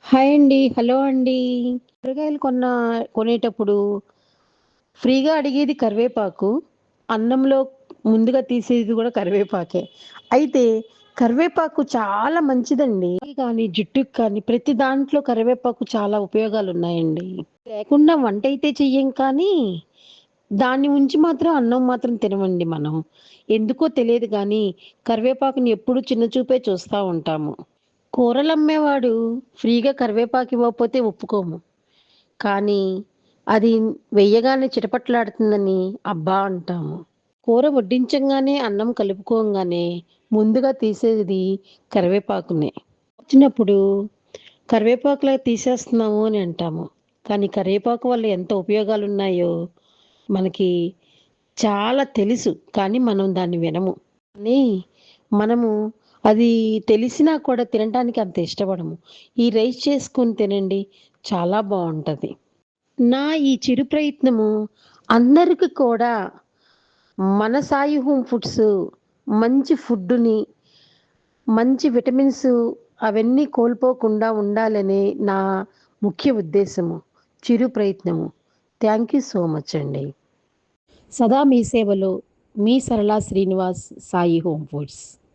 Hi అండి. Hello అండి. కూరగాయలు కొనేటప్పుడు ఫ్రీగా అడిగేది కరివేపాకు. అన్నంలో ముందుగా తీసేది కూడా కరివేపాకే. అయితే కరివేపాకు చాలా మంచిదండి. కానీ జుట్టుకి కానీ ప్రతి దాంట్లో కరివేపాకు చాలా ఉపయోగాలున్నాయండి. లేకుండా వంటైతే చెయ్యం కానీ, దాన్ని ఉంచి మాత్రం అన్నం మాత్రం తినమండి మనం. ఎందుకో తెలియదు గానీ, కరివేపాకుని ఎప్పుడు చిన్న చూపే చూస్తా ఉంటాము. కూరలమ్మేవాడు ఫ్రీగా కరివేపాకు ఇవ్వకపోతే ఒప్పుకోము. కానీ అది వెయ్యగానే చిటపటలాడుతుందని అబ్బా అంటాము. కూర వడ్డించంగానే అన్నం కలుపుకోంగానే ముందుగా తీసేది కరివేపాకునే. వచ్చినప్పుడు కరివేపాకులా తీసేస్తున్నాము అని అంటాము. కానీ కరివేపాకు వల్ల ఎంత ఉపయోగాలున్నాయో మనకి చాలా తెలుసు. కానీ మనం దాన్ని వినము. కానీ మనము అది తెలిసినా కూడా తినటానికి అంత ఇష్టపడము. ఈ రైస్ చేసుకొని తినండి చాలా బావుంటది. నా ఈ చిరు ప్రయత్నము అందరికి కూడా మన సాయి హోమ్ ఫుడ్స్ మంచి ఫుడ్డుని, మంచి విటమిన్స్ అవన్నీ కోల్పోకుండా ఉండాలనే నా ముఖ్య ఉద్దేశము. చిరు ప్రయత్నము. థ్యాంక్ యూ సో మచ్ అండి. సదా మీ సేవలో మీ సరళ శ్రీనివాస్ సాయి హోమ్ ఫుడ్స్.